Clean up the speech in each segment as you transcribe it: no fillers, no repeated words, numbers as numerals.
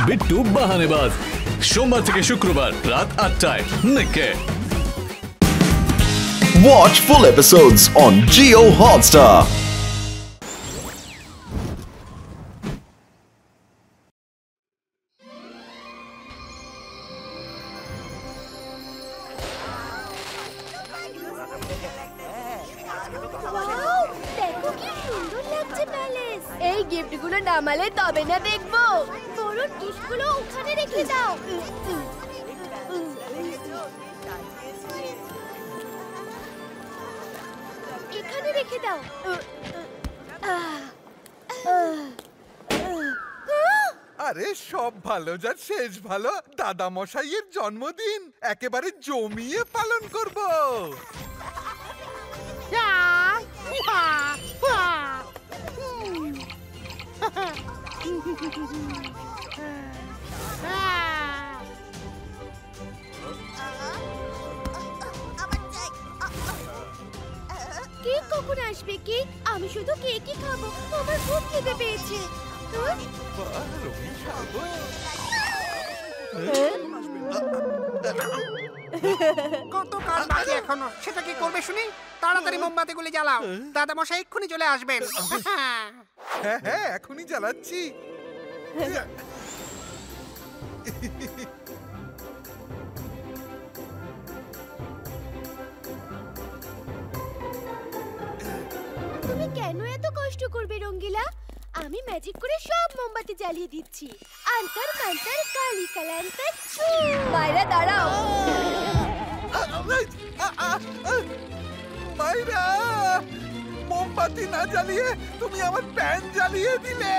বিট্টু বাহানেবাজ, সোমবার থেকে শুক্রবার রাত 8টায় নিকে। Watch full episodes on Jio Hotstar. এই গিফটগুলো নামালে তবে না দেখবো। বরুণ গিফটগুলো ওখানে রেখে দাও। এখানে রেখে দাও। আরে সব ভালো যার শেষ ভালো। দাদা মশাইয়ের জন্মদিন একেবারে জমিয়ে পালন করব। কেক কখন আসবে? কেক আমি শুধু কেকই খাবো, আমার খুব খেতে পেয়েছে। কত কাজ বাকি এখনো, সেটা কি করবে শুনি? তাড়াতাড়ি মোমবাতিগুলি জ্বালাও, দাদা মশাই এক্ষুনি চলে আসবেন। হ্যাঁ হ্যাঁ এখনই জ্বালাচ্ছি। তুমি কেন এত কষ্ট করবে রঙ্গিলা? আমি ম্যাজিক করে সব মোমবাতি জ্বালিয়ে দিচ্ছি। আন্তর মন্তর কালি কালান্তর ছু। মায়েরা দাঁড়াও। মাইরা, মোমবাতি না জ্বালিয়ে তুমি আমার প্যান জ্বালিয়ে দিলে।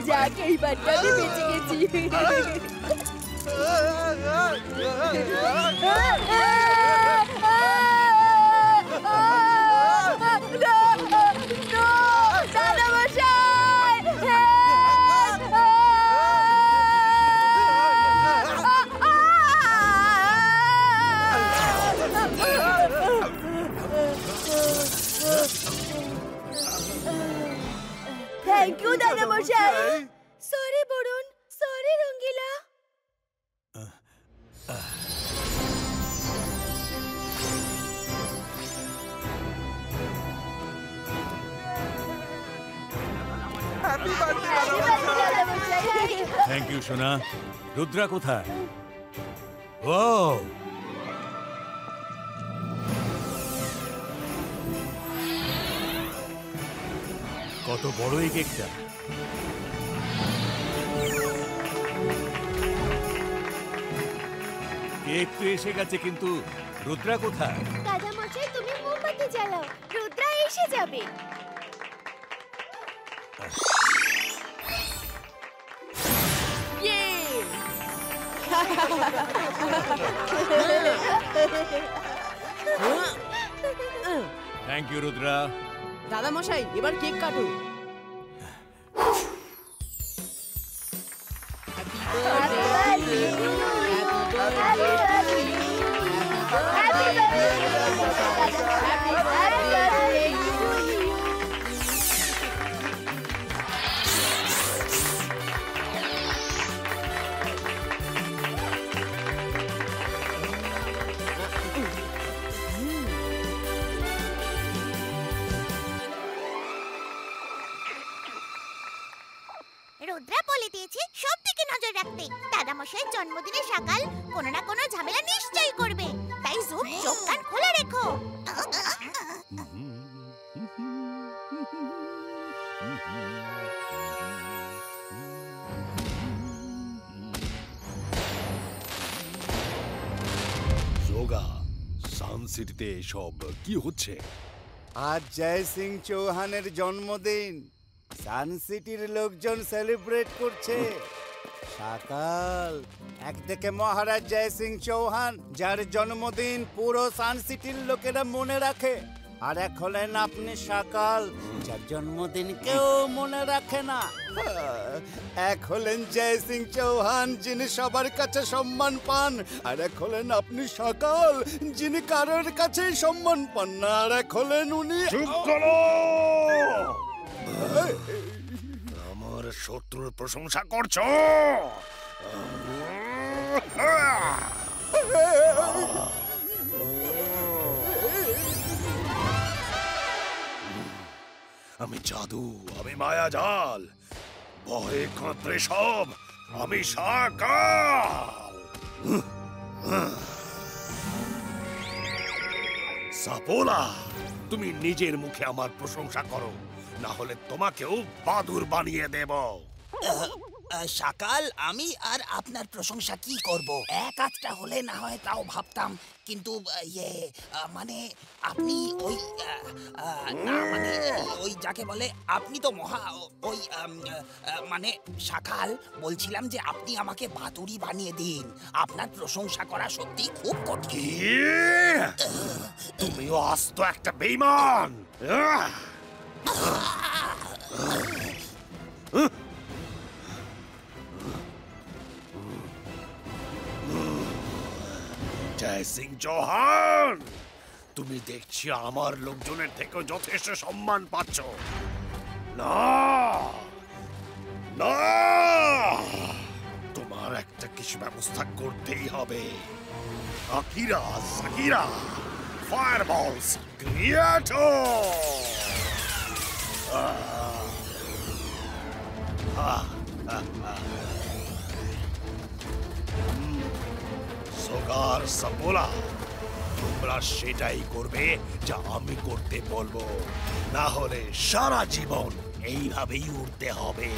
যাক এইবারটা আমি বেঁচে গেছি। থ্যাংক ইউ দাদা মশাই। সরি বরুণ, সরি রঙ্গিলা। হ্যাপি বার্থডে দাদা মশাই। থ্যাংক ইউ সোনা। রুদ্রা কোথায়? ও কত বড় এই কেকটা! কেক তো এসে গেছে, কিন্তু রুদ্রা কোথায়? দাদা মশাই তুমি মোমবাতি জ্বালাও, রুদ্রা এসে যাবে। Thank you Rudra. দাদা মশাই এবার কেক কাটুন। রুদ্রা বলে দিয়েছে সব দিকে নজর রাখতে। দাদা মশাইয়ের জন্মদিনে সকাল কোনো না কোনো ঝামেলা নিশ্চয়ই করবে, তাই চোখ কান খোলা রেখো। যোগা সান সিটিতে সব কি হচ্ছে? আজ জয় সিং চৌহানের জন্মদিন। সান সিটির লোকজন সেলিব্রেট করছে। সকাল একদিকে মহারাজ জয় সিং চৌহান, যার জন্মদিন পুরো সান সিটির লোকেরা মনে রাখে, আর এক হলেন আপনি সকাল, যার জন্মদিন কেউ মনে রাখে না। এক হলেন জয় সিং চৌহান, যিনি সবার কাছে সম্মান পান, আর এক হলেন আপনি সকাল, যিনি কারোর কাছেই সম্মান পান না, আর এক হলেন উনি। শত্রুর প্রশংসা করছো? আমি জাদু, আমি মায়াজাল, ভয়ে কাঁপড়ে সব, আমি শাকাল। সাপোলা, তুমি নিজের মুখে আমার প্রশংসা করো, না হলে তোমাকেও বাদুর বানিয়ে দেব। সকাল, আমি আর আপনার প্রশংসা কি করব? এক আধটা হলে না হয় তাও ভাবতাম, কিন্তু মানে আপনি ওই না মানে ওই যাকে বলে আপনি তো মহা ওই মানে সকাল, বলছিলাম যে আপনি আমাকে বাদুড়ি বানিয়ে দিন। আপনার প্রশংসা করা সত্যি খুব কঠিন। তুমিও আস্ত একটা বেঈমান। জয় সিং চৌহান, তুমি দেখছি আমার লোকজনের থেকেও যথেষ্ট সম্মান পাচ্ছ। না না, তোমার একটা কিছু ব্যবস্থা করতেই হবে। Akira Shakira ফায়ারবলস ক্রিয়েটো। সোগার সাপোলা, তোমরা সেটাই করবে যা আমি করতে বলবো, না হলে সারা জীবন এইভাবেই উঠতে হবে।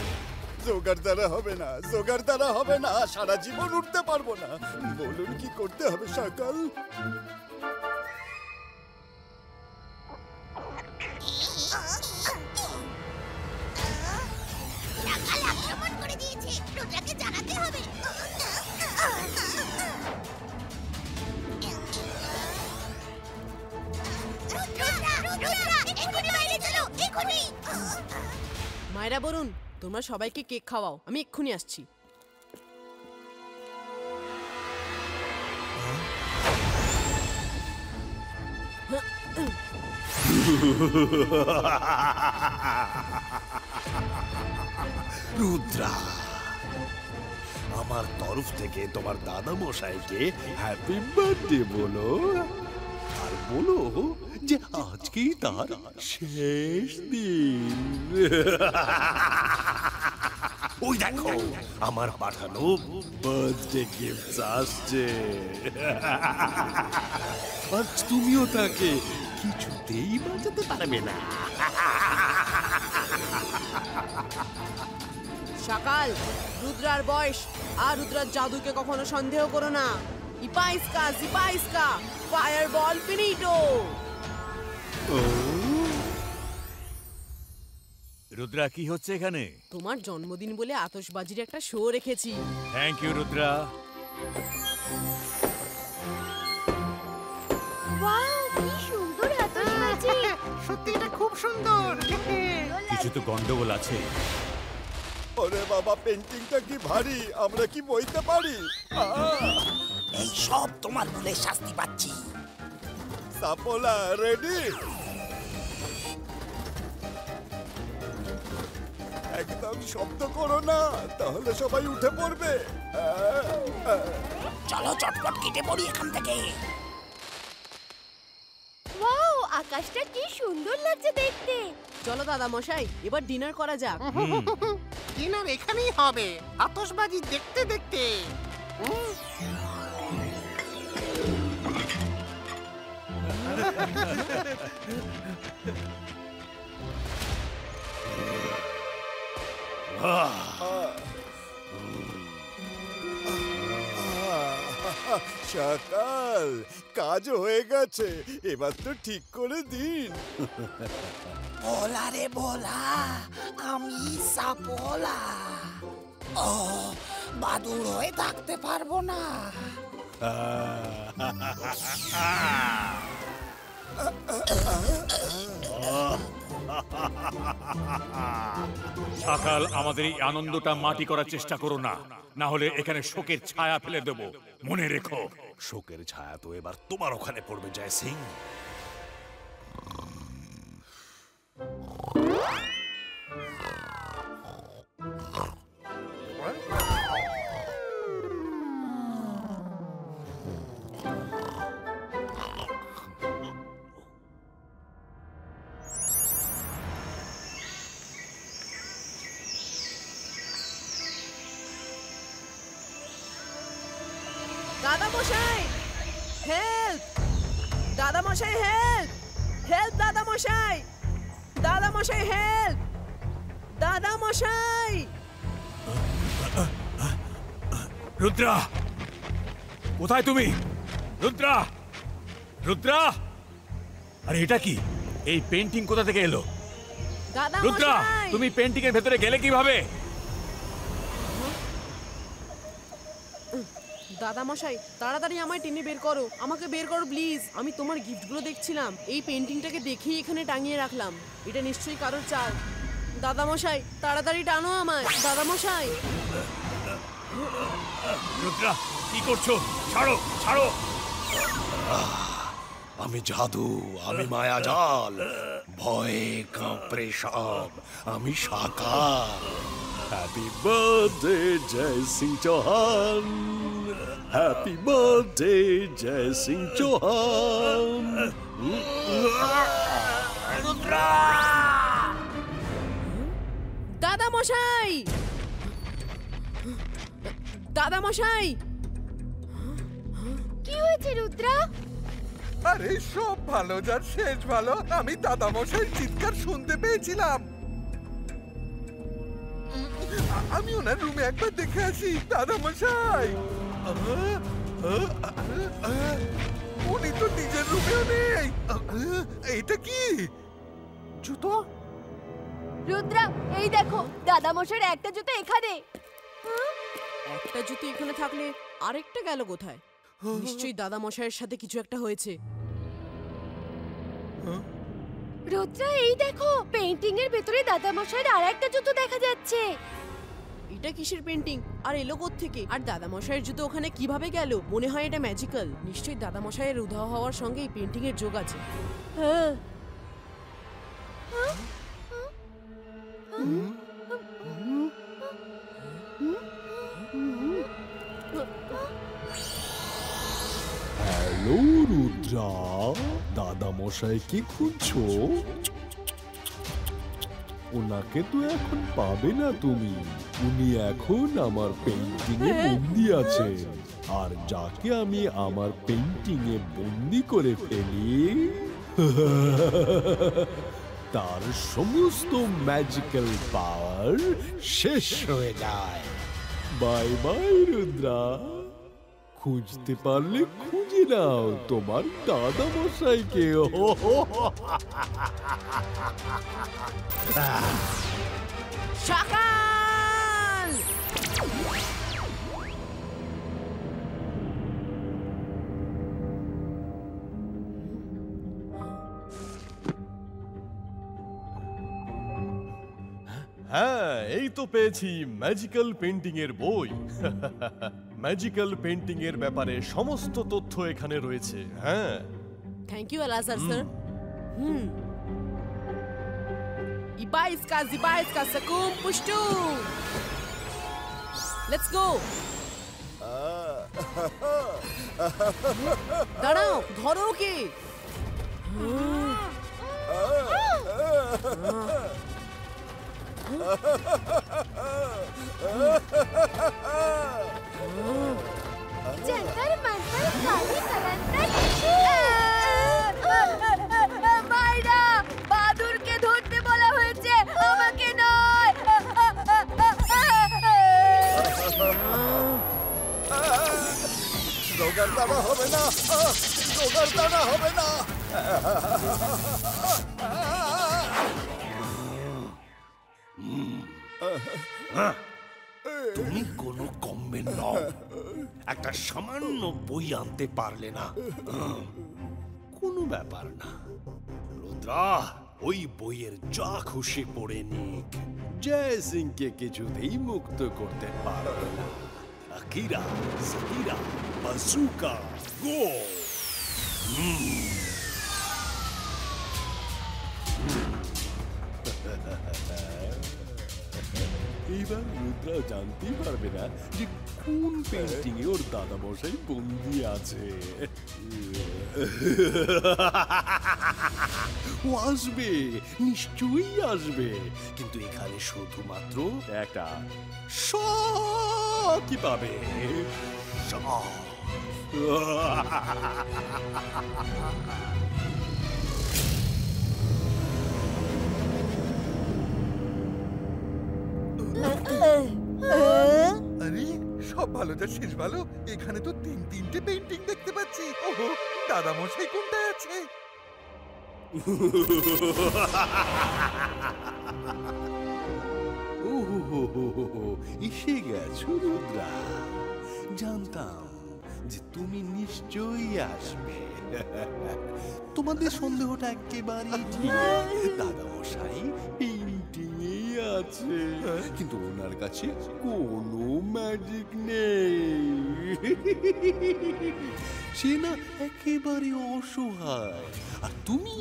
জোগাড় দ্বারা হবে না, জোগাড় দ্বারা হবে না, সারা জীবন উঠতে পারবো না। বলুন কি করতে হবে সকাল? সকাল আক্রমণ করে দিয়েছে, রুদ্রাকে জানাতে হবে। মায়েরা বলুন, তোমরা সবাইকে কেক খাওয়াও, আমি এক্ষুনি আসছি। রুদ্রা, আমার তরফ থেকে তোমার দাদা মশাইকে হ্যাপি বার্থডে বলো, আর বলো যে আজকেই তার শেষ দিন। ওই দেখো, আমার পাঠানো বার্থডে গিফট আসছে। আজ তুমিও তাকে কিছুতেই বাঁচাতে পারবে না। সকাল, রুদ্রার বয়স আর রুদ্রার জাদুকে কখনো সন্দেহ করো না। ইপাইস্কা জিপাইস্কা ফায়ারবল ফিনিটো। রুদ্রা, কি হচ্ছে এখানে? তোমার জন্মদিন বলে আতশবাজির একটা শো রেখেছি। Thank you Rudra. ওয়াও, কি সুন্দর আতশবাজি! সত্যি এটা খুব সুন্দর। কিছু তো গন্ডগোল আছে। ওরে বাবা, পেন্টিংটা কি ভারী, আমরা কি বইতে পারি? এই সব তোমার ভুলে শাস্তি পাচ্ছি। সাপোলা রেডি? একদম শব্দ করো না, তাহলে সবাই উঠে পড়বে। চলো চটপট কেটে পড়ি এখান থেকে। ওয়াও, আকাশটা কি সুন্দর লাগছে দেখতে। চলো দাদা মশাই, এবার ডিনার করা যাক। ডিনার এখানেই হবে, আতশবাজি দেখতে দেখতে। সকাল, কাজ হয়ে গেছে, এবার তো ঠিক করে দিন। ভোলা রে ভোলা, আমি সাপোলা। ও, বাদুড় হয়ে থাকতে পারবো না। সকাল, আমাদের এই আনন্দটা মাটি করার চেষ্টা করো না, না হলে এখানে শোকের ছায়া ফেলে দেব। মনে রেখো, শোকের ছায়া তো এবার তোমার ওখানে পড়বে জয় সিং। দাদা মশাই হেল্প, দাদা মশাই হেল্প, হেল্প দাদা মশাই, দাদা মশাই হেল্প, দাদা মশাই। রুদ্রা, কোথায় তুমি? রুদ্রা, রুদ্রা, আরে এটা কি? এই পেন্টিং কোথা থেকে এলো? দাদা রুদ্রা, মশাই, তুমি পেন্টিং এর ভেতরে গেলে কিভাবে? দাদা মশাই তাড়াতাড়ি আমায় টেনে বের করো, আমাকে বের করো প্লিজ। আমি তোমার গিফটগুলো দেখছিলাম, এই পেন্টিংটাকে দেখেই এখানে টাঙিয়ে রাখলাম। এটা নিশ্চয়ই কারোর চাল। দাদা মশাই তাড়াতাড়ি টানো আমায়, দাদা মশাই। রুদ্রা, কি করছো? ছাড়ো, ছাড়ো। আমি জাদু, আমি মায়াজাল, ভয়ে কাঁপড়ে সব, আমি সাকার। হ্যাপি বার্থডে জয় সিং চৌহান, হ্যাপি বার্থডে জয় সিং চৌহান। দাদা মশাই, দাদা মশাই। কি হয়েছে রুদ্রা? আরে সব ভালো যার শেষ ভালো। আমি দাদামশাইয়ের চিৎকার শুনতে পেয়েছিলাম। আমি ওনার রুমে একবার দেখে আসি। দাদামশাই, উনি তো নিজের রুমেও নেই। এইটা কি? জুতো? রুদ্রা এই দেখো, দাদামশাইয়ের একটা জুতো এখানে। একটা জুতো এখানে থাকলে আরেকটা গেল কোথায়? নিশ্চয়ই দাদা মশাইয়ের সাথে কিছু একটা হয়েছে। রুদ্রা এই দেখো, পেইন্টিং এর ভেতরে দাদামশাইয়ের আর একটা জুতো দেখা যাচ্ছে। এটা কিসের পেন্টিং আর এলো থেকে? আর দাদা মশাইয়ের জুতো ওখানে কিভাবে গেল? মনে হয় এটা ম্যাজিক্যাল। নিশ্চয়ই দাদা মশাইয়ের উধাও হওয়ার সঙ্গে এই পেন্টিং এর যোগ আছে। হ্যাঁ। হ্যালো রুদ্রা, দাদা মশাইকে খুঁজছো? ওনাকে তো এখন পাবে না তুমি। উনি এখন আমার পেইন্টিং এ বন্দি আছেন। আর যাকে আমি আমার পেইন্টিং এ বন্দি করে ফেলি তার সমস্ত ম্যাজিক্যাল পাওয়ার শেষ হয়ে যায়। Bye bye Rudra. খুঁজতে পারলে খুঁজে নাও তোমার দাদা মশাইকে। সকাল! হ্যাঁ, এই তো পেয়েছি ম্যাজিক্যাল পেন্টিং এর বই। ম্যাজিক্যাল পেন্টিং এর ব্যাপারে সমস্ত তথ্য এখানে রয়েছে। হ্যাঁ, থ্যাংক ইউ আলাজার sir. Ibaiska sakum pushtu. Let's go. দাঁড়াও, ধরো ওকে। জন্তর মন্তর কালি কালান্তর মাইরা, বাদুরকে ধরতে বলা হয়েছে, আমাকে নয়। রোগার দানা হবে না, রোগার দানা হবে না। তুমি কোনো কমবে নও, একটা সামান্য বই আনতে পারলে না, কোনো ব্যাপার না। রুদ্রা ওই বইয়ের যা খুশি পড়ে নিক, জয় সিংকে কিছুতেই মুক্ত করতে পারবে না। আকিরা, সাকিরা, বাজুকা, গো! এইবার রুদ্রা জানতেই পারবে না যে কোন পেন্টিং এ ওর দাদা মশাই বন্দি আছে। ও আসবে, নিশ্চয়ই আসবে, কিন্তু এখানে শুধুমাত্র একটা শখই পাবে। শখ। আরে সব ভালো যা শেষ ভালো, এখানে তো তিনটে পেইন্টিং দেখতে পাচ্ছি। ওহো, দাদা মশাই কোনটায় আছে? এসে গেছো রুদ্রা। জানতাম যে তুমি নিশ্চয়ই আসবে। তোমাদের সন্দেহটা একেবারেই ঠিক। দাদা মশাই পেইন্টিংই আছে, কিন্তু ওনার কাছে কোনো ম্যাজিক নেই। সে না একেবারে অসহায়, আর তুমি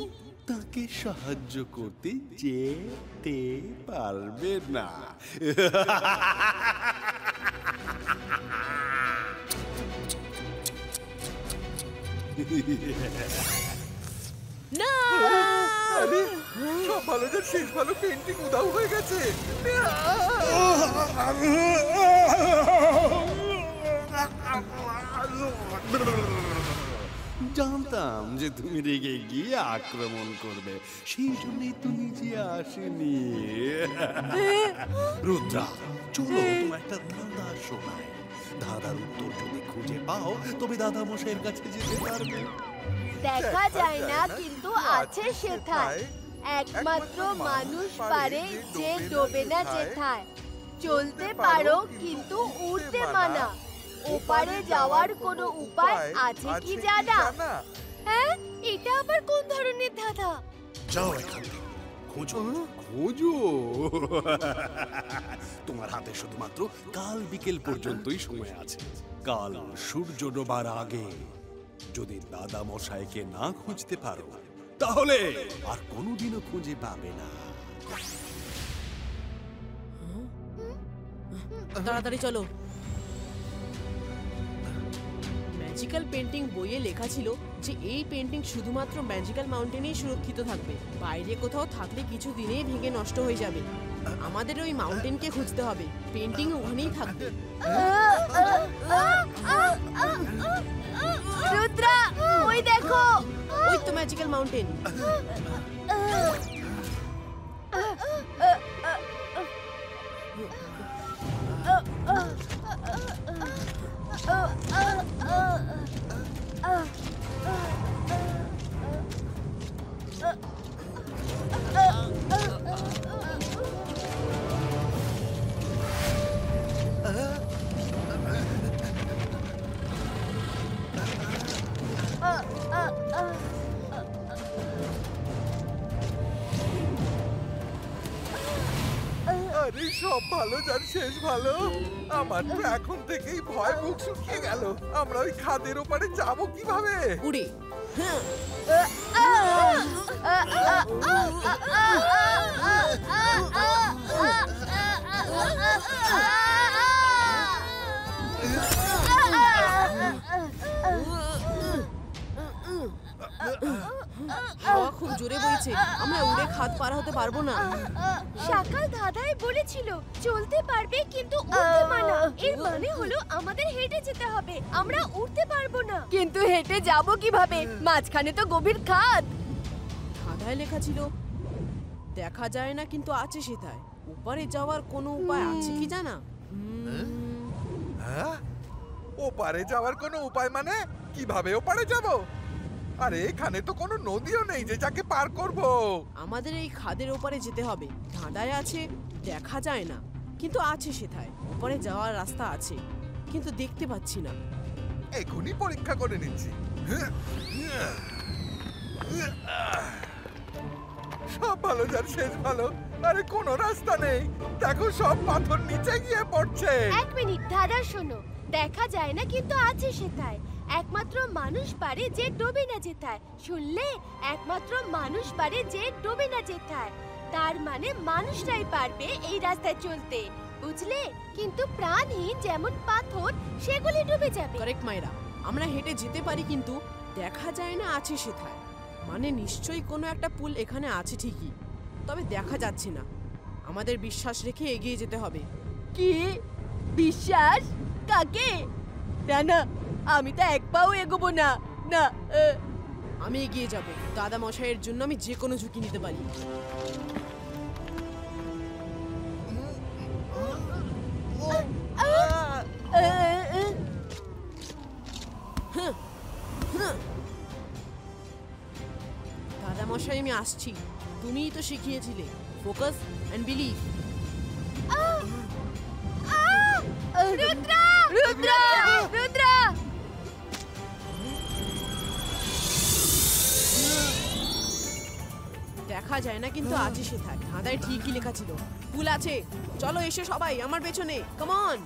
তাকে সাহায্য করতে যেতে পারবে না। না, আরে সব ভালো যা শেষ ভালো, পেইন্টিং উধাও হয়ে গেছে। জানতাম যে তুমি রেগে গিয়ে আক্রমণ করবে, সেই জন্যই তুমি যে আসেনি। রুদ্রা, চলো তোমার একটা ধাঁধা শোনাই। ধাঁধার উত্তর যদি খুঁজে পাও তবে দাদা মশাইয়ের কাছে যেতে পারবে। দেখা যায় না কিন্তু আছে সেথায়, একমাত্র মানুষ পারে যে ডোবে না যেথায়। চলতে পারো কিন্তু উড়তে মানা, ওপারে যাওয়ার কোনো উপায় আছে কি জানা? হ্যাঁ, এটা আবার কোন ধরনের ধাঁধা? যাও এখান থেকে, খোঁজো খোঁজো। তোমার হাতে শুধুমাত্র কাল বিকেল পর্যন্তই সময় আছে। কাল সূর্য ডোবার আগে যদি দাদা মশাইকে না খুঁজতে পারো তাহলে আর কোনোদিনও খুঁজে পাবে না। তাড়াতাড়ি চলো। ম্যাজিক্যাল পেন্টিং বইয়ে লেখা ছিল যে এই পেন্টিং শুধুমাত্র ম্যাজিক্যাল মাউন্টেনেই সুরক্ষিত থাকবে, বাইরে কোথাও থাকলে কিছু দিনেই ভেঙে নষ্ট হয়ে যাবে। আমাদের ওই মাউন্টেনকে খুঁজতে হবে, পেন্টিং ওখানেই থাকবে। রুদ্রা, ওই দেখো, ওই তো ম্যাজিক্যাল মাউন্টেন। আরে সব ভালো যার শেষ ভালো, আমার তো এখন থেকেই ভয় বুক শুকিয়ে গেল। আমরা ওই খাদের ওপারে যাবো কিভাবে? উড়ে। হাওয়া খুব জোরে বইছে, আমরা উড়ে খাদ পার হতে পারবো না। সকাল দাদাই বলেছিল চলতে পারবে কিন্তু উড়তে মানা। এর মানে হলো আমাদের হেঁটে যেতে হবে, আমরা উড়তে পারবো না। কিন্তু হেঁটে যাব কিভাবে? মাঝখানে তো গভীর খাদ। ধাঁধায় লেখা ছিল দেখা যায় না কিন্তু আছে সেথায়, ওপারে যাওয়ার কোনো উপায় আছে কি জানা? হ্যাঁ, ওপারে যাওয়ার কোনো উপায় মানে কিভাবে ওপারে যাব? আরে এখানে তো কোনো নদীও নেই যে যাকে পার করব। আমাদের এই খাদের ওপারে যেতে হবে। ধাঁধায় আছে দেখা যায় না কিন্তু আছে সেথায়, ওপারে যাওয়ার রাস্তা আছে কিন্তু দেখতে পাচ্ছি না। এখনই পরীক্ষা করে নিচ্ছি। সব ভালো যার শেষ ভালো, আরে কোনো রাস্তা নেই। দেখো সব পাথর নিচে গিয়ে পড়ছে। এক মিনিট, দাদা শোনো, দেখা যায় না কিন্তু আছে সেথায়, একমাত্র মানুষ পারে যে ডোবে না যেথায়। শুনলে? একমাত্র মানুষ পারে যে ডোবে না যেথায়, তার মানে মানুষটাই পারবে এই রাস্তায় চলতে, বুঝলে? কিন্তু প্রাণহীন যেমন পাথর সেগুলি ডুবে যাবে। কারেক্ট মাইরা, আমরা হেঁটে যেতে পারি কিন্তু দেখা যায় না আছে সেথায়, মানে নিশ্চয়ই কোনো একটা পুল এখানে আছে ঠিকই, তবে দেখা যাচ্ছে না। আমাদের বিশ্বাস রেখে এগিয়ে যেতে হবে। কি বিশ্বাস? কাকে? না না, আমি তো এক পাও এগোবো না। না আমি এগিয়ে যাব। দাদা মশাইয়ের জন্য আমি যে কোনো ঝুঁকি নিতে পারি। দাদা মশাই আমি আসছি, তুমিই তো শিখিয়েছিলে focus and believe. Rudra Rudra Rudra দেখা যায় না কিন্তু আজই সে থাক। ধাঁধায় ঠিকই লেখা ছিল, ফুল আছে। চলো এসো সবাই আমার পেছনে, কাম অন।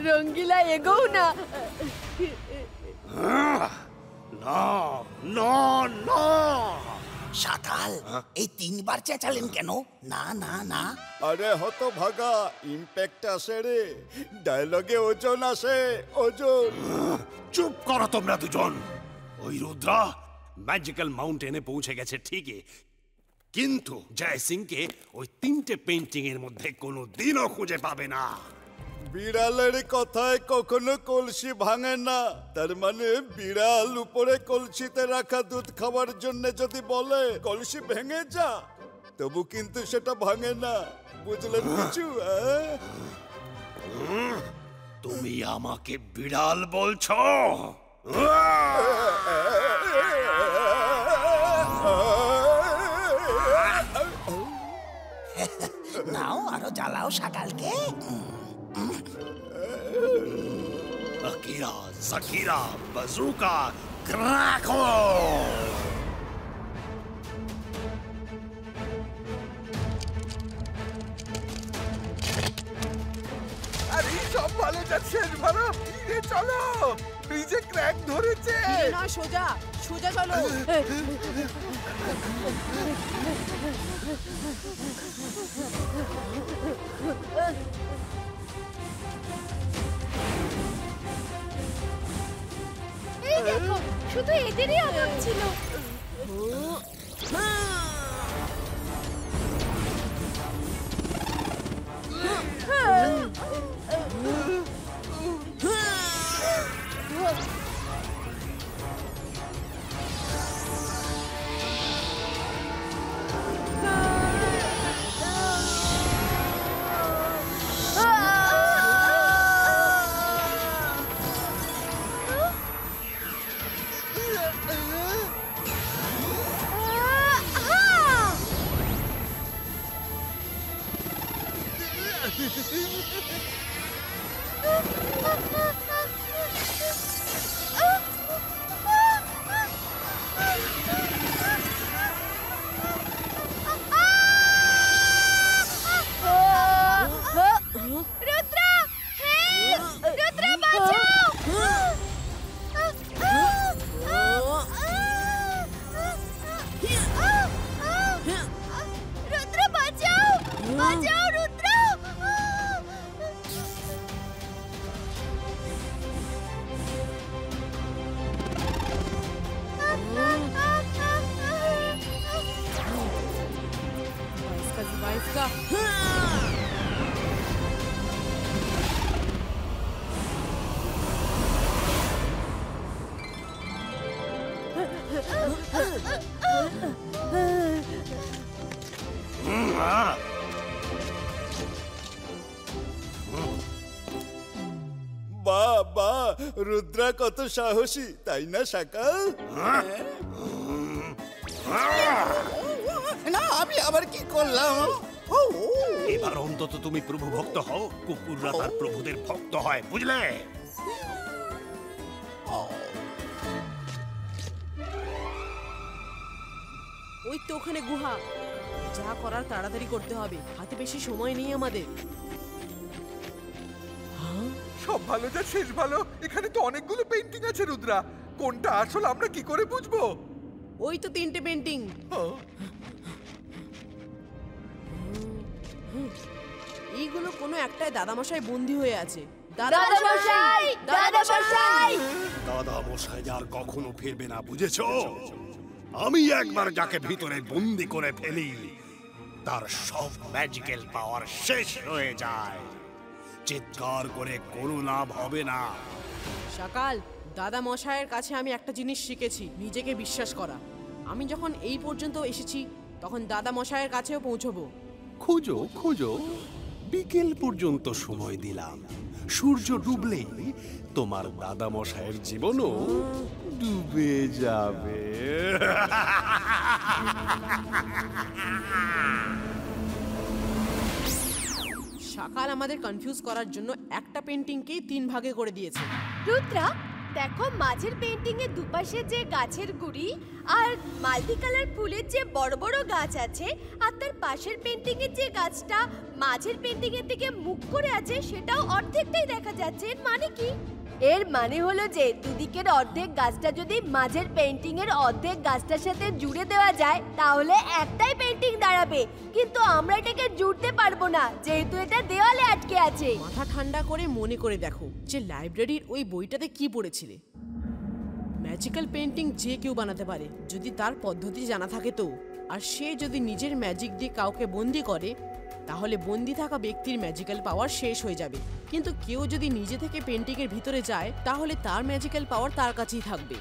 রঙ্গিলা এগোও না। শাকাল এই 3 বার চেঁচালেন কেন? না না না। আরে হতভাগা, ইমপ্যাক্ট আসে রে, ডায়লগে ওজন আসে, ওজন। চুপ করো তোমরা দুজন। ওই রুদ্রা ম্যাজিক্যাল মাউন্টেনে পৌঁছে গেছে ঠিকই, কিন্তু জয় সিংকে ওই 3টে পেইন্টিং এর মধ্যে কোনো দিনও খুঁজে পাবে না। বিড়ালের কথায় কখনো কলসি ভাঙে না, তার মানে বিড়াল উপরে কলসিতে রাখা দুধ খাওয়ার জন্য যদি বলে কলসি ভেঙে যা, তবু কিন্তু সেটা ভাঙে না। বুঝলেন কিছু? তুমি আমাকে বিড়াল বলছো? নাও আরো জ্বালাও শাকালকে। Akira জাকিরা বাজুকা Krakow. আরে সব ভালো যাচ্ছে, শেষ ভালো। রে চলো, ব্রিজে ক্র্যাক ধরেছে। না সোজা সোজা চলো। এই দেখো, শুধু এদেরই অভাব ছিল। বাবা, রুদ্রা কত সাহসী, তাই না শাকাল? না আমি আবার কি করলাম? এবার অন্তত তুমি প্রভু ভক্ত হও। কুকুররা তার প্রভুদের ভক্ত হয়, বুঝলে? ওই তো ওখানে গুহা। যা করার তাড়াতাড়ি করতে হবে, হাতে বেশি সময় নেই আমাদের। সব ভালো যা শেষ ভালো। এখানে তো অনেকগুলো পেইন্টিং আছে রুদ্রা, কোনটা আসল আমরা কি করে বুঝবো? ওই তো 3টে পেইন্টিং। এইগুলো কোনো একটাই দাদামশাই বন্দী হয়ে আছে। দাদামশাই, দাদামশাই, দাদা মশাই আর কখনো ফিরবে না, বুঝেছো? আমি একবার যাকে ভিতরে বন্দি করে ফেলি, তার সব ম্যাজিক্যাল পাওয়ার শেষ হয়ে যায়। চিৎকার করে কোনো লাভ হবে না। সকাল দাদা মশাইয়ের কাছে আমি একটা জিনিস শিখেছি, নিজেকে বিশ্বাস করা। আমি যখন এই পর্যন্ত এসেছি তখন দাদা মশাইয়ের কাছেও পৌঁছবো। খোঁজো খোঁজো, বিকেল পর্যন্ত সময় দিলাম। সূর্য ডুবলেই তোমার দাদা মশাইয়ের জীবনও ডুবে যাবে। সকাল আমাদের কনফিউজ করার জন্য একটা পেন্টিংকেই 3 ভাগে করে দিয়েছে। রুদ্রা, দেখো মাঝের পেন্টিং এর দুপাশে যে গাছের গুড়ি আর মাল্টি কালার ফুলের যে বড় বড় গাছ আছে, আর তার পাশের পেন্টিং এর যে গাছটা মাঝের পেন্টিং এর দিকে মুখ করে আছে সেটাও অর্ধেকটাই দেখা যাচ্ছে। এর মানে কি? এর মানে হলো যে দুদিকের অর্ধেক গাছটা যদি মাঝের পেন্টিং এর অর্ধেক গাছটার সাথে জুড়ে দেওয়া যায় তাহলে একটাই পেন্টিং দাঁড়াবে, কিন্তু আমরা এটাকে জুড়তে পারবো না যেহেতু এটা দেওয়ালে আটকে আছে। মাথা ঠান্ডা করে মনে করে দেখো যে লাইব্রেরির ওই বইটাতে কি পড়েছিলে। ম্যাজিক্যাল পেন্টিং যে কেউ বানাতে পারে যদি তার পদ্ধতি জানা থাকে তো। আর সে যদি নিজের ম্যাজিক দিয়ে কাউকে বন্দি করে তাহলে বন্দি থাকা ব্যক্তির ম্যাজিক্যাল পাওয়ার শেষ হয়ে যাবে, কিন্তু কেউ যদি নিজে থেকে পেন্টিং এর ভিতরে যায় তাহলে তার ম্যাজিক্যাল পাওয়ার তার কাছেই থাকবে।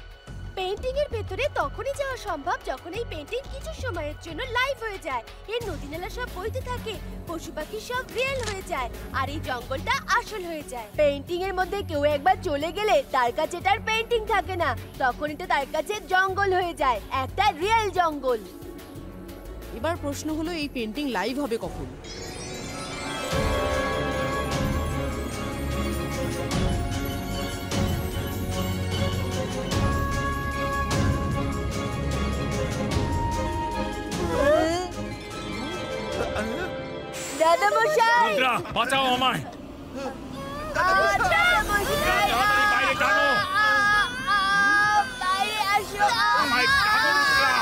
পেন্টিং এর ভেতরে তখনই যাওয়া সম্ভব যখন এই পেন্টিং কিছু সময়ের জন্য লাইভ হয়ে যায়। এর নদী নালা সব বইতে থাকে, পশু পাখি সব রিয়েল হয়ে যায়, আর এই জঙ্গলটা আসল হয়ে যায়। পেন্টিং এর মধ্যে কেউ একবার চলে গেলে তার কাছে তার পেন্টিং থাকে না, তখন এটা তার কাছে জঙ্গল হয়ে যায়, একটা রিয়েল জঙ্গল। এবার প্রশ্ন হলো এই পেন্টিং লাইভ হবে কখন? দাদা মশাই, রুদ্রা, বাঁচাও আমায়। দাদা মশাই, বাইরে টানো, বাইরে আসো। আমায় টানো রুদ্রা।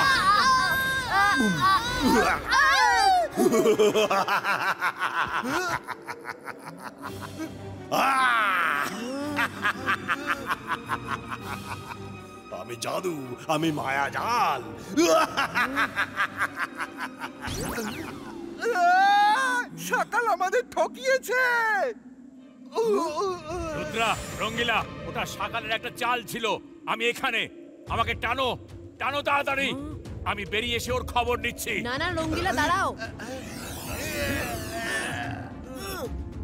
আমি জাদু, আমি মায়াজাল। সকাল আমাদের ঠকিয়েছে। রুদ্রা, রঙ্গিলা, ওটা সকালের একটা চাল ছিল। আমি এখানে, আমাকে টানো, টানো তাড়াতাড়ি। আমি বেরিয়ে এসে ওর খবর নিচ্ছি। না না রঙ্গিলা, দাঁড়াও।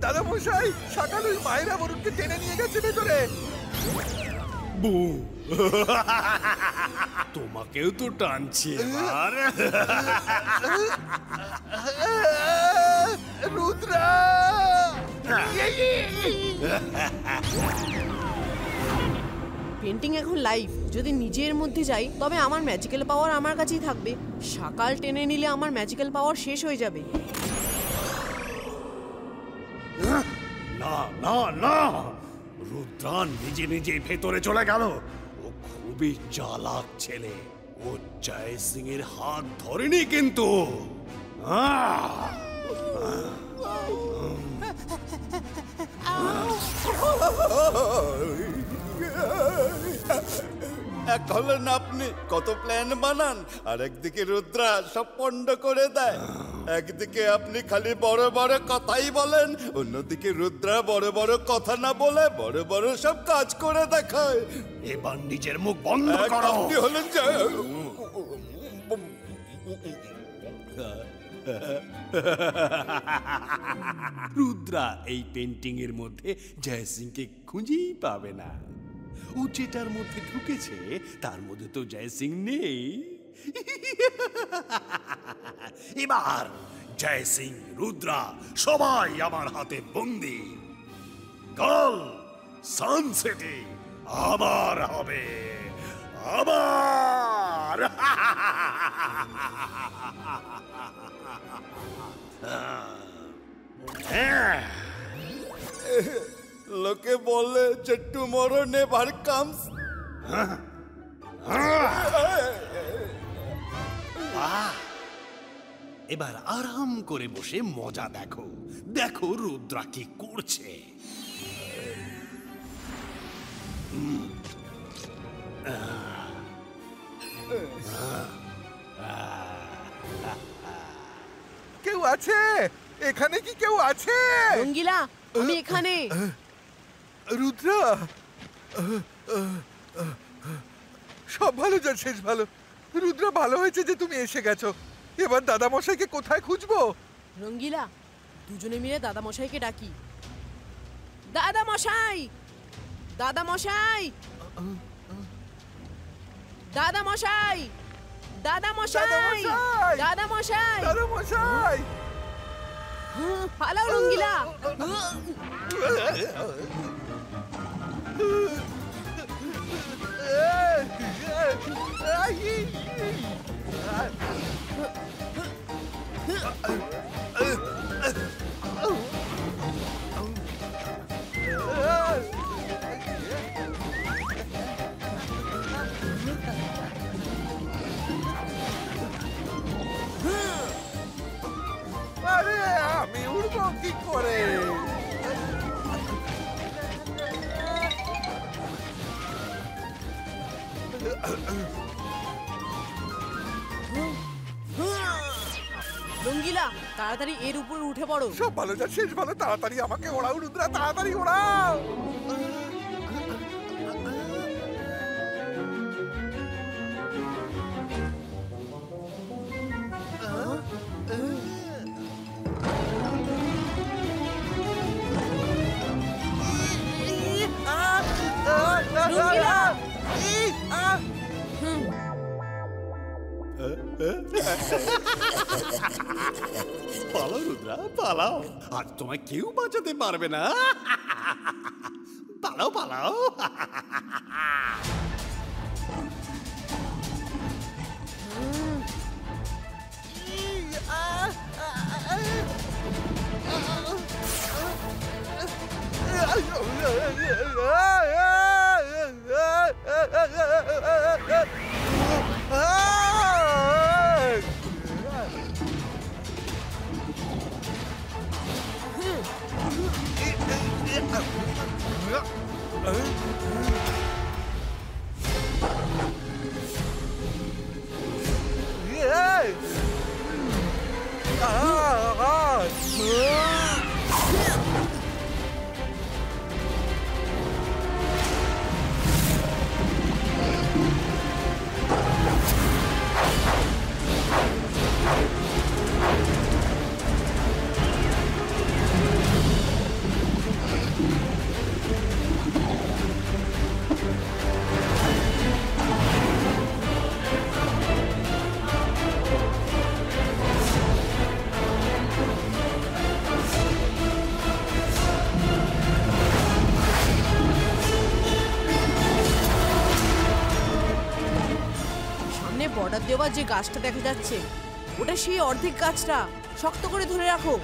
দাদা মশাই, সকাল ওই মায়েরা বরুণকে টেনে নিয়ে গেছে ভেতরে। তোমাকেও তো টানছি এবার। রুদ্রা, পেন্টিং এখন লাইভ, যদি নিজের মধ্যে যাই তবে আমার ম্যাজিক্যাল পাওয়ার আমার কাছেই থাকবে। সকাল টেনে নিলে আমার ম্যাজিক্যাল পাওয়ার শেষ হয়ে যাবে। না না না, রুদ্রা নিজে নিজে ভেতরে চলে গেল। ও খুবই চালাক ছেলে, ও জয় সিং এর হাত ধরেনি কিন্তু। এক হলেন আপনি, কত প্ল্যান বানান, আর একদিকে রুদ্রা সব পণ্ড করে দেয়। একদিকে আপনি খালি বড় বড় কথাই বলেন, অন্যদিকে রুদ্রা বড় বড় কথা না বলে বড় বড় সব কাজ করে দেখায়। এবার নিজের মুখ বন্ধ করো। আপনি হলেন রুদ্রা এই পেন্টিং এর মধ্যে জয় সিংকে খুঁজেই পাবে না। ও যেটার মধ্যে ঢুকেছে তার মধ্যে তো জয় সিং নেই। এবার জয় সিং, রুদ্রা সবাই আমার হাতে বন্দি। কাল সানসেটে আবার হবে, আবার। লোকে বলে যে টুমরো নেভার কামস। এবার আরাম করে বসে মজা দেখো, দেখো রুদ্রা কি করছে। কেউ আছে? এখানে কি কেউ আছে? রঙ্গিলা, আমি এখানে। রুদ্রা, সব ভালো যার শেষ ভালো। রুদ্রা, ভালো হয়েছে যে তুমি এসে গেছো। এবার দাদা মশাইকে কোথায় খুঁজবো? রঙ্গিলা, দুজনে মিলে দাদা মশাইকে ডাকি। দাদা মশাই, দাদা মশাই, দাদা মশাই, দাদা মশাই, দাদা মশাই, দাদা মশাই। পালাও রঙ্গিলা। আরে আমি উড়বো কি করে? রঙ্গিলা, তাড়াতাড়ি এর উপর উঠে পড়ো। সব ভালো যার শেষ ভালো। তাড়াতাড়ি আমাকে ওড়াও রুদ্রা, তাড়াতাড়ি ওড়াও। পালাও রুদ্রা, পালাও। আর তোমায় কেউ বাঁচাতে পারবে না। পালাও, পালাও। বর্ডার দেওয়া যে গাছটা দেখা যাচ্ছে, ওটা সেই অর্ধেক গাছটা। শক্ত করে ধরে রাখো।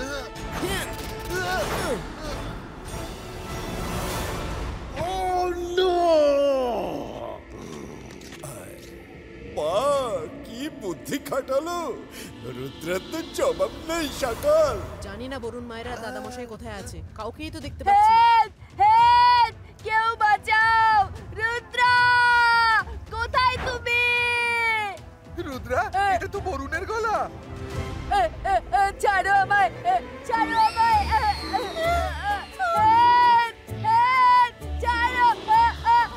কি বুদ্ধি খাটালো রুদ্রের, তো জবাব নেই সকাল। জানি না বরুণ মায়েরা দাদা মশাই কোথায় আছে, কাউকেই তো দেখতে পাচ্ছি না। কেউ বাঁচাও! রুদ্রা, কোথায় তুমি? রুদ্রা, এটা তো বরুণের গলা। ছাড়ো আমায়, ছাড়ো আমায়।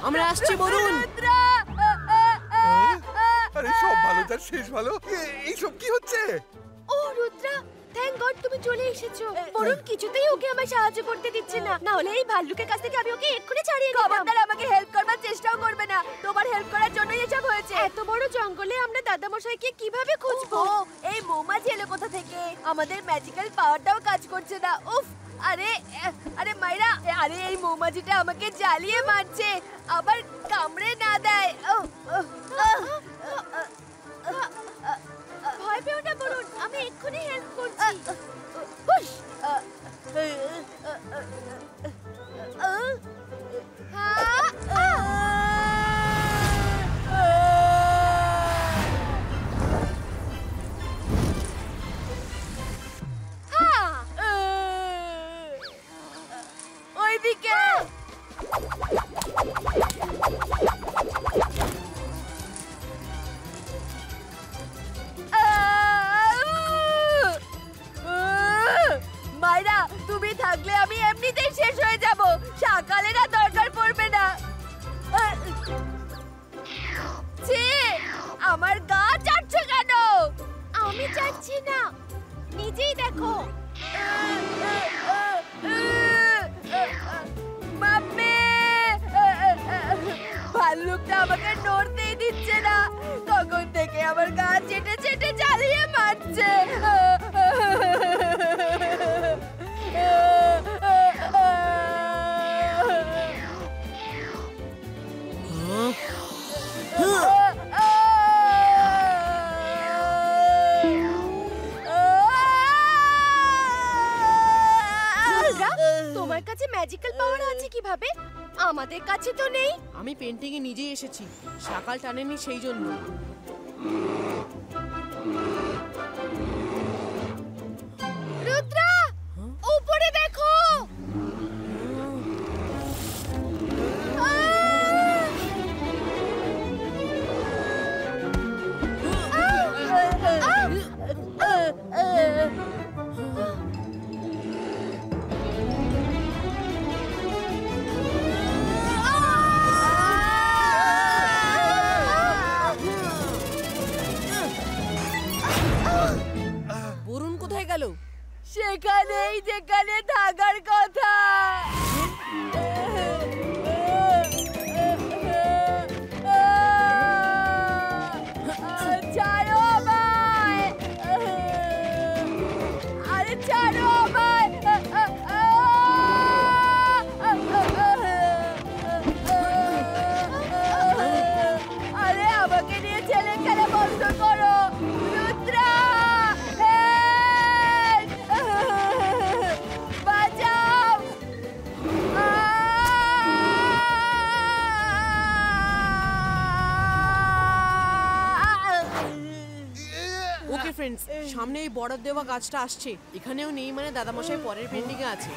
আমরা আসছি বরুণ। আরে সব ভালো যার শেষ ভালো। এইসব কি হচ্ছে? ও রুদ্রা, থ্যাংক গড তুমি চলে এসেছো। বরুণ কিছুতেই ওকে আমায় সাহায্য করতে দিচ্ছে না, না হলে এই ভাল্লুকের কাছ থেকে আমি ওকে এক্ষুনি ছাড়িয়ে দিতাম। খবরদার আমাকে হেল্প করবার চেষ্টাও করবে না, তোমার হেল্প করার জন্যই এসব হয়েছে। এত বড় জঙ্গলে আমরা দাদা মশাইকে কিভাবে খুঁজবো? এই মৌমাছি এলো কোথা থেকে? আমাদের ম্যাজিক্যাল পাওয়ারটাও কাজ করছে না। উফ, আরে আরে মাইরা, আরে এই মৌমাছিটা আমাকে জ্বালিয়ে মারছে, আবার কামড়ে না দেয়। ভয় পেও না বরুণ, আমি এক্ষুনি হেল্প করছি। ওইদিকে পারছি না, নিজেই দেখো। মাম্মি, ভাল্লুকটা আমাকে নড়তেই দিচ্ছে না, তখন থেকে আমার গা চেটে চেটে জ্বালিয়ে মারছে। তোমার কাছে ম্যাজিক্যাল পাওয়ার আছে কিভাবে? আমাদের কাছে তো নেই। আমি পেন্টিং এ নিজেই এসেছি, সকাল টানেনি সেই জন্য। রুদ্রা, উপরে দেখো। বরুণ কোথায় গেল? সেখানেই যেখানে থাকার কথা। ছাড়ো আমায়, আরে ছাড়ো আমায়। আরে আমাকে নিয়ে ছেলে খেলা বন্ধ করো। রুদ্রা, বাঁচাও। ওকে ফ্রেন্ডস, সামনে এই বর্ডার দেওয়া গাছটা আসছে। এখানেও নেই মানে দাদামশাই পরের পেন্টিং এ আছে।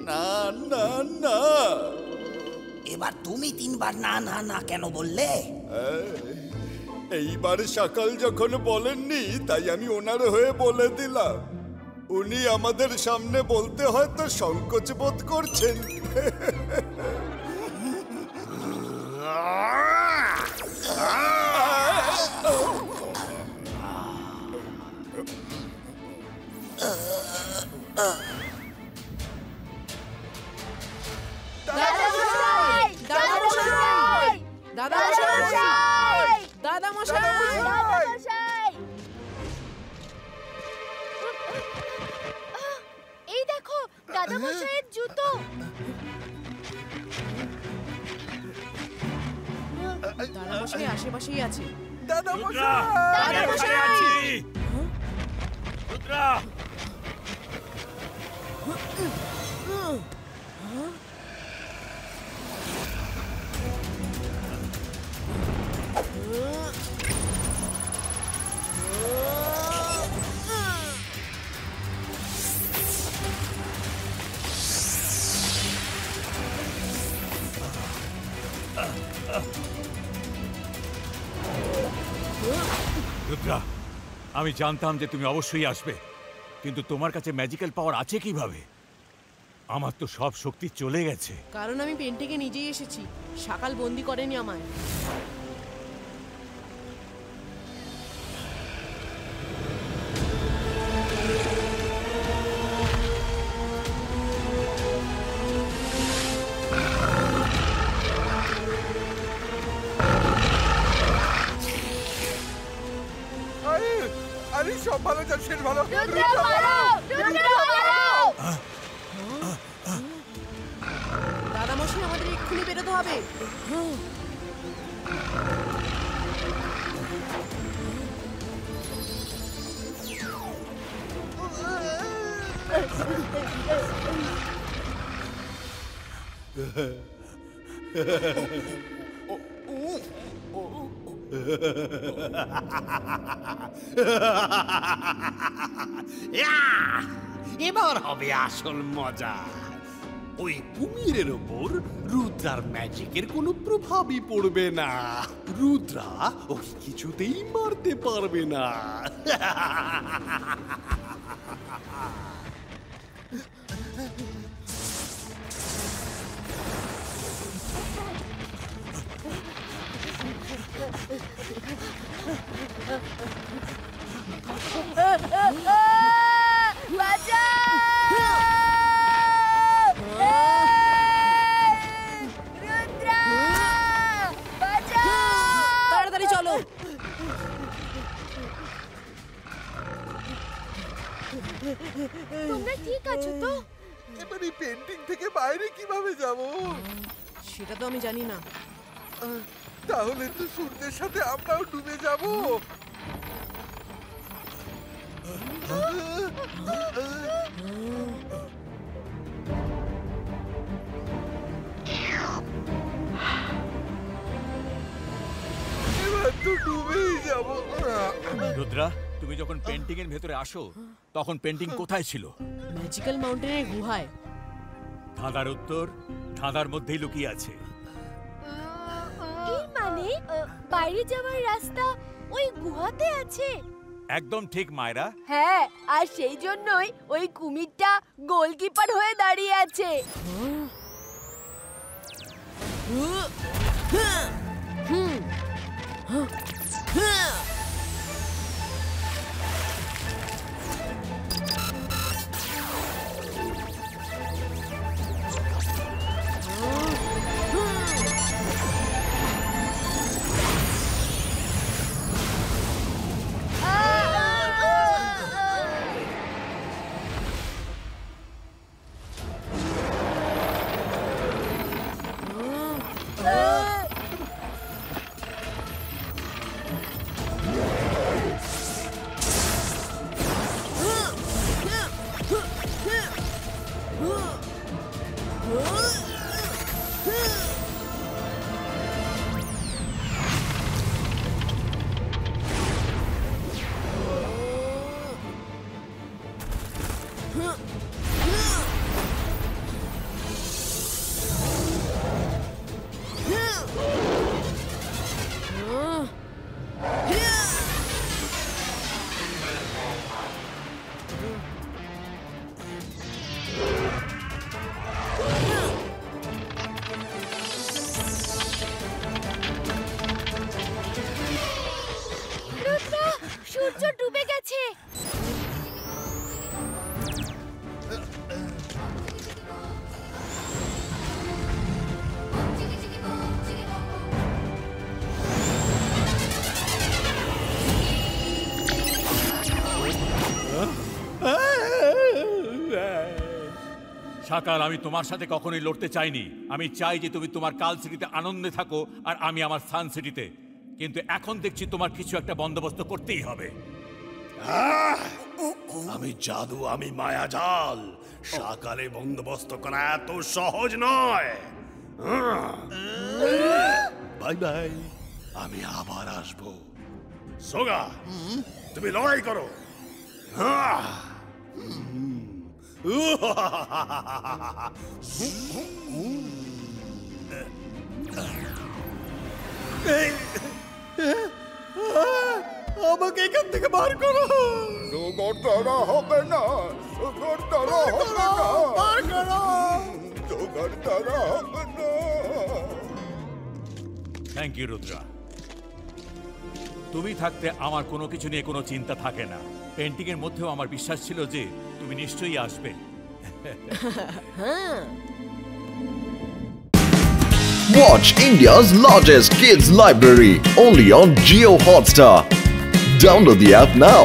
না না না, এবার তুমি 3 বার না না না কেন বললে? এইবার সকাল যখন বলেননি তাই আমি ওনার হয়ে বলে দিলাম। উনি আমাদের সামনে বলতে হয়তো সংকোচ বোধ করছেন। দাদামশাই, দাদামশাই, দাদামশাই, দাদামশাই। এই দেখো দাদামশাইয়ের জুতো। দাদামশাই আশেপাশেই আছে। রুদ্রা, আমি এখানে আছি। রুদ্রা, রুদ্রা, আমি জানতাম যে তুমি অবশ্যই আসবে, কিন্তু তোমার কাছে ম্যাজিক্যাল পাওয়ার আছে কিভাবে? আমার তো সব শক্তি চলে গেছে। কারণ আমি পেন্টিং এ নিজেই এসেছি, সকাল বন্দি করেনি আমায়। আরে আরে সব ভালো যার শেষ ভালো। রুদ্রা মারো, রুদ্রা মারো। দাদামশাই আমাদের এক্ষুনি বেরোতে হবে। এবার হবে আসল মজা। ওই কুমিরের ওপর রুদ্রার ম্যাজিকের কোনো প্রভাবই পড়বে না। রুদ্রা ওই কিছুতেই মারতে পারবে না। ঠিক আছে তো? এবার এই পেন্টিং থেকে বাইরে কিভাবে যাব? সেটা তো আমি জানি না। তাহলে তো সূর্যের সাথে আমরাও ডুবে যাব। এবার তো ডুবেই যাব। রুদ্রা, তুমি যখন পেন্টিং এর ভেতরে আসো তখন পেন্টিং কোথায় ছিল? ম্যাজিক্যাল মাউন্টেনের গুহায়। ধাঁধার উত্তর ধাঁধার মধ্যেই লুকিয়ে আছে। এর মানে বাইরে যাওয়ার রাস্তা ওই গুহাতে আছে। একদম ঠিক মায়েরা। হ্যাঁ, আর সেই জন্যই ওই কুমিরটা গোলকিপার হয়ে দাঁড়িয়ে আছে। সূর্য ডুবে গেছে। শাকাল, আমি তোমার সাথে কখনোই লড়তে চাইনি। আমি চাই যে তুমি তোমার কাল সিটিতে আনন্দে থাকো আর আমি আমার সান সিটিতে। কিন্তু এখন দেখছি তোমার কিছু একটা বন্দোবস্ত করতেই হবে। আমি জাদু, আমি মায়াজাল। সকালে বন্দোবস্ত করা এত সহজ নয়। বাই বাই, আমি আবার আসবো। সোগা, তুমি লড়াই করো। আমাকে এখান থেকে বার করো। জোগাড় হবে না, জোগাড় হবে না, বার করো। জোগাড় হবে না। Thank you Rudra. তুমি থাকতে আমার কোনো কিছু নিয়ে কোনো চিন্তা থাকে না। পেন্টিং এর মধ্যেও আমার বিশ্বাস ছিল যে তুমি নিশ্চয়ই আসবে। Watch India's largest kids library only on Jio Hotstar. Download the app now.